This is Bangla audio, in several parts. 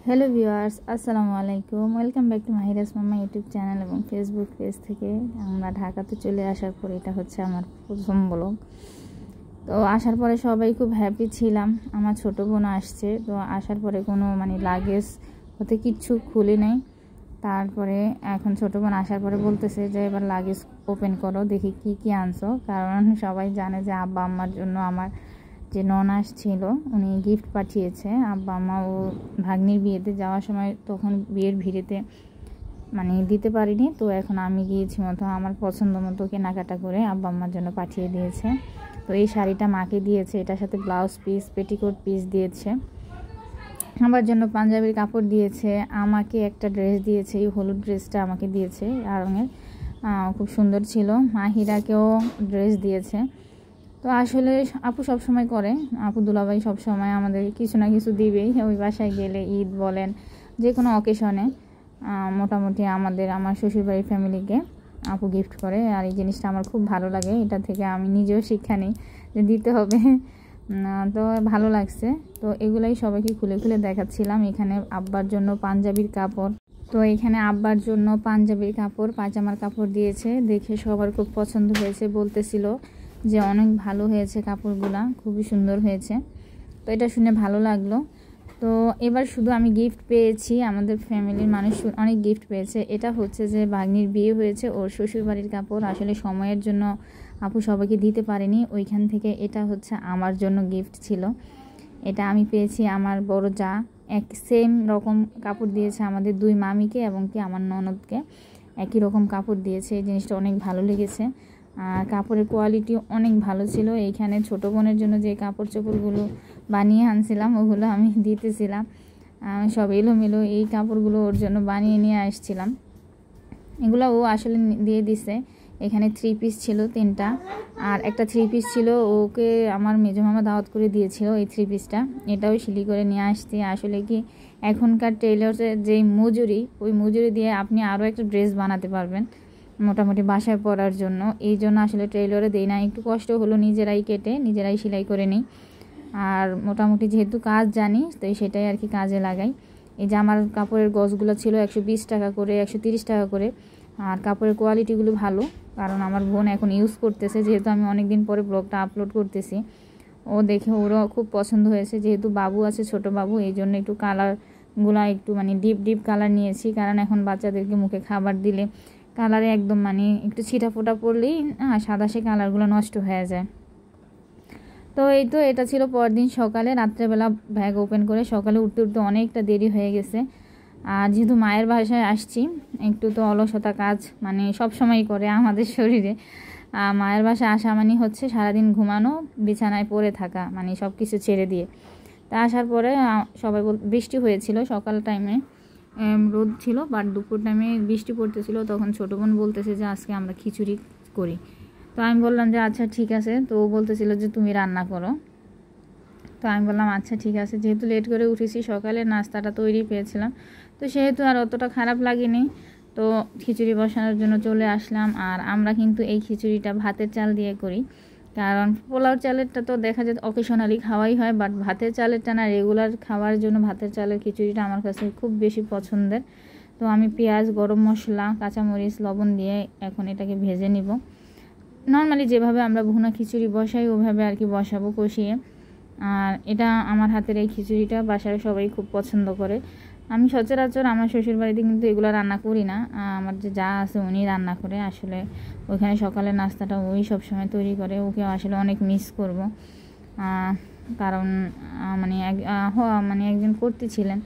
হ্যালো ভিউয়ার্স, আসসালামু আলাইকুম। ওয়েলকাম ব্যাক টু মাহিরাস মামা ইউটিউব চ্যানেল এবং ফেসবুক পেজ থেকে। আমরা ঢাকাতে চলে আসার পর এটা হচ্ছে আমার প্রথম ব্লগ। তো আসার পরে সবাই খুব হ্যাপি ছিলাম। আমার ছোটো বোন আসছে, তো আসার পরে কোনো লাগেজ হতে কিচ্ছু খুলে নেই। তারপরে এখন ছোটো বোন আসার পরে বলতেছে যে এবার লাগেজ ওপেন করো, দেখি কি কি আনছো। কারণ সবাই জানে যে আব্বা আম্মার জন্য আমার যে ননাস ছিল উনি গিফট পাঠিয়েছে। আব্বা আম্মা ও ভাগ্নির বিয়েতে যাওয়ার সময় তখন বিয়ের ভিড়েতে দিতে পারিনি, তো এখন আমি গিয়েছি মতো আমার পছন্দ মতো কেনাকাটা করে আব্বা আম্মার জন্য পাঠিয়ে দিয়েছে। তো এই শাড়িটা মাকে দিয়েছে, এটার সাথে ব্লাউজ পিস পেটিকোট পিস দিয়েছে। আমার জন্য পাঞ্জাবির কাপড় দিয়েছে, আমাকে একটা ড্রেস দিয়েছে, এই হলুদ ড্রেসটা আমাকে দিয়েছে আর রঙের, খুব সুন্দর ছিল। মাহিরাকেও ড্রেস দিয়েছে। তো আসলে আপু সব সময় করে, আপু দুলাভাই সব সময় আমাদের কিছু না কিছু দিবেই। ওই বাসায় গেলে ঈদ বলেন যে কোনো অকেশনে মোটামুটি আমার শ্বশুরবাড়ির ফ্যামিলিকে আপু গিফট করে। আর এই জিনিসটা আমার খুব ভালো লাগে, এটা থেকে আমি নিজেও শিক্ষা নিই যে দিতে হবে। তো ভালো লাগছে। তো এগুলাই সবাইকে খুলে খুলে দেখাচ্ছিলাম। এখানে আব্বার জন্য পাঞ্জাবির কাপড়, তো এখানে আব্বার জন্য পাঞ্জাবির কাপড় পায়জামার কাপড় দিয়েছে। দেখে সবার খুব পছন্দ হয়েছে, বলতেছিল যে অনেক ভালো হয়েছে, কাপড়গুলা খুবই সুন্দর হয়েছে। তো এটা শুনে ভালো লাগলো। তো এবার শুধু আমি গিফট পেয়েছি, আমাদের ফ্যামিলির মানুষ অনেক গিফট পেয়েছে। এটা হচ্ছে যে ভাগ্নির বিয়ে হয়েছে, ওর শ্বশুরবাড়ির কাপড়। আসলে সময়ের জন্য আপু সবাইকে দিতে পারেনি, ওইখান থেকে এটা হচ্ছে আমার জন্য গিফট ছিল। এটা আমি পেয়েছি, আমার বড় যা এক সেম রকম কাপড় দিয়েছে আমাদের দুই মামিকে এবং কি আমার ননদকে একই রকম কাপড় দিয়েছে। এই জিনিসটা অনেক ভালো লেগেছে। আর কাপড়ের কোয়ালিটি অনেক ভালো ছিল। এইখানে ছোটো বোনের জন্য যে কাপড় চোপড়গুলো বানিয়ে আনছিলাম ওগুলো আমি দিতেছিলাম, সব এলোমেলো এই কাপড়গুলো ওর জন্য বানিয়ে নিয়ে আসছিলাম। এগুলো ও আসলে দিয়ে দিছে। এখানে 3 পিস ছিল 3টা, আর একটা 3 পিস ছিল ওকে আমার মেজো মামা দাওয়াত করে দিয়েছিল। এই 3 পিসটা এটাও সিলি করে নিয়ে আসছি। আসলে কি এখনকার টেইলরের যেই মজুরি, ওই মজুরি দিয়ে আপনি আরও একটা ড্রেস বানাতে পারবেন মোটামুটি বাসায় পরার জন্য। এই জন্য আসলে টেইলরে দেই না, একটু কষ্ট হলো নিজেরাই কেটে নিজেরাই সেলাই করে নিই। আর মোটামুটি যেহেতু কাজ জানি তো সেটাই আর কি কাজে লাগাই। এই যে আমার কাপড়ের গজগুলো ছিল 120 টাকা করে, 130 টাকা করে। আর কাপড়ের কোয়ালিটিগুলো ভালো, কারণ আমার বোন এখন ইউজ করতেছে, যেহেতু আমি অনেক দিন পরে ব্লগটা আপলোড করতেছি। ও দেখে ওরও খুব পছন্দ হয়েছে। যেহেতু বাবু আছে, ছোট বাবু, এই জন্য একটু কালারগুলো একটু ডিপ ডিপ কালার নিয়েছি। কারণ এখন বাচ্চাদেরকে মুখে খাবার দিলে কালারে একদম একটু ছিটা ফোটা পড়লেই সাদা সে কালারগুলো নষ্ট হয়ে যায়। তো এই তো এটা ছিল পরদিন সকালে। রাত্রেবেলা ব্যাগ ওপেন করে সকালে উঠতে উঠতে অনেকটা দেরি হয়ে গেছে। আর যেহেতু মায়ের বাসায় আসছি, একটু তো অলসতা কাজ সব সময় করে আমাদের শরীরে। মায়ের বাসায় আসা হচ্ছে সারাদিন ঘুমানো, বিছানায় পড়ে থাকা, সব কিছু ছেড়ে দিয়ে। তা আসার পরে সবাই বৃষ্টি হয়েছিল সকাল টাইমে, রোদ ছিল, বাট দুপুর টাইমে বৃষ্টি পড়তেছিল। তখন ছোটো বোন বলতেছে যে আজকে আমরা খিচুড়ি করি। তো আমি বললাম যে আচ্ছা ঠিক আছে। তো ও বলতেছিল যে তুমি রান্না করো। তো আমি বললাম আচ্ছা ঠিক আছে। যেহেতু লেট করে উঠেছি, সকালে নাস্তাটা তৈরি পেয়েছিলাম, তো সেহেতু আর অতটা খারাপ লাগেনি। তো খিচুড়ি বসানোর জন্য চলে আসলাম। আর আমরা কিন্তু এই খিচুড়িটা ভাতের চাল দিয়ে করি, কারণ পোলাও চালেরটা তো দেখা যায় অকেশনালি খাওয়াই হয়, বাট ভাতের চালেরটা না, রেগুলার খাওয়ার জন্য ভাতের চালের খিচুড়িটা আমার কাছে খুব বেশি পছন্দের। তো আমি পেঁয়াজ, গরম মশলা, কাঁচামরিচ, লবণ দিয়ে এখন এটাকে ভেজে নিব। নর্মালি যেভাবে আমরা ভুনা খিচুড়ি বসাই ওভাবে আর কি বসাবো কষিয়ে। আর এটা আমার হাতের এই খিচুড়িটা বাসায় সবাই খুব পছন্দ করে। আমি সচরাচর আমার শ্বশুরবাড়িতে কিন্তু এগুলো রান্না করি না, আমার যে যা আছে উনি রান্না করে। আসলে ওইখানে সকালের নাস্তাটা ওই সবসময় তৈরি করে, ওকে আসলে অনেক মিস করব। কারণ একজন করতেছিলেন,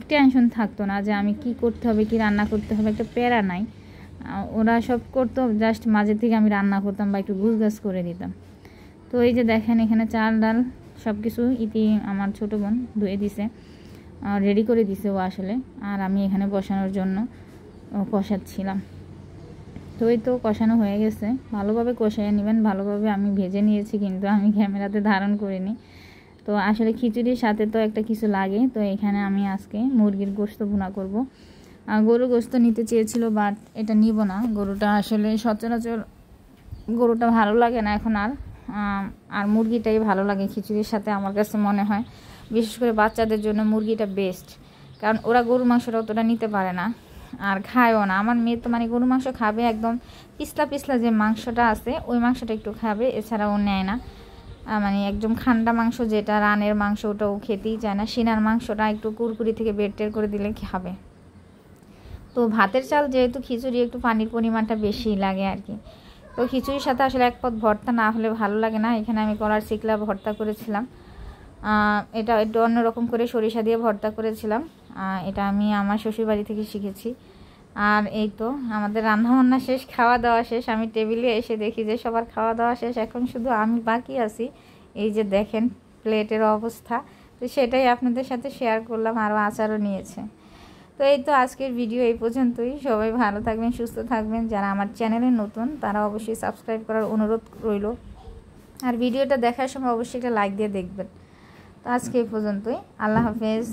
টেনশন থাকতো না যে আমি কি করতে হবে, কি রান্না করতে হবে, একটা প্যারা নাই। ওরা সব করতো, জাস্ট মাঝে থেকে আমি রান্না করতাম বা একটু গুছগাছ করে দিতাম। তো এই যে দেখেন এখানে চাল ডাল সব কিছু আমার ছোটো বোন ধুয়ে দিছে, রেডি করে দিছে ও আসলে। আর আমি এখানে বসানোর জন্য কষাচ্ছিলাম। তো এই তো কষানো হয়ে গেছে, ভালোভাবে কষাইয়ে নেবেন। ভালোভাবে আমি ভেজে নিয়েছি, কিন্তু আমি ক্যামেরাতে ধারণ করিনি। তো আসলে খিচুড়ির সাথে তো একটা কিছু লাগে। তো এখানে আমি আজকে মুরগির গোশত ভুনা করব। গরু গোশত নিতে চেয়েছিল, বাট এটা নিব না। গরুটা আসলে সচরাচর গরুটা ভালো লাগে না এখন আর মুরগিটাই ভালো লাগে খিচুড়ির সাথে আমার কাছে মনে হয়। বিশেষ করে বাচ্চাদের জন্য মুরগিটা বেস্ট। কারণ ওরা গরুর মাংসটা অতটা নিতে পারে না আর খায়ও না। আমার মেয়ে তো মানে গরু মাংস খাবে একদম পিছলা পিছলা যে মাংসটা আছে ওই মাংসটা একটু খাবে, এছাড়া ও নেয় না। মানে একদম খান্ডা মাংস যেটা রানের মাংস ওটা ও খেতেই চায় না। সিনার মাংসটা একটু কুরকুরি থেকে বের টের করে দিলে খাবে। তো ভাতের চাল যেহেতু খিচুড়ি একটু পানির পরিমাণটা বেশি লাগে আর কি। তো খিচুড়ির সাথে আসলে এক পদ ভর্তা না হলে ভালো লাগে না। এখানে আমি কলার চিকলা ভর্তা করেছিলাম, এটা একটু অন্যরকম করে সরিষা দিয়ে ভর্তা করেছিলাম। এটা আমি আমার শ্বশুরবাড়ি থেকে শিখেছি। আর এই তো আমাদের রান্নাবান্না শেষ, খাওয়া দাওয়া শেষ। আমি টেবিলে এসে দেখি যে সবার খাওয়া দাওয়া শেষ, এখন শুধু আমি বাকি আছি। এই যে দেখেন প্লেটের অবস্থা, তো সেটাই আপনাদের সাথে শেয়ার করলাম। আরও আচারও নিয়েছে। তো এই তো আজকের ভিডিও এই পর্যন্তই। সবাই ভালো থাকবেন, সুস্থ থাকবেন। যারা আমার চ্যানেলে নতুন তারা অবশ্যই সাবস্ক্রাইব করার অনুরোধ রইল। আর ভিডিওটা দেখার সময় অবশ্যই একটা লাইক দিয়ে দেখবেন। তো আজকে এই পর্যন্তই। আল্লাহ হাফেজ।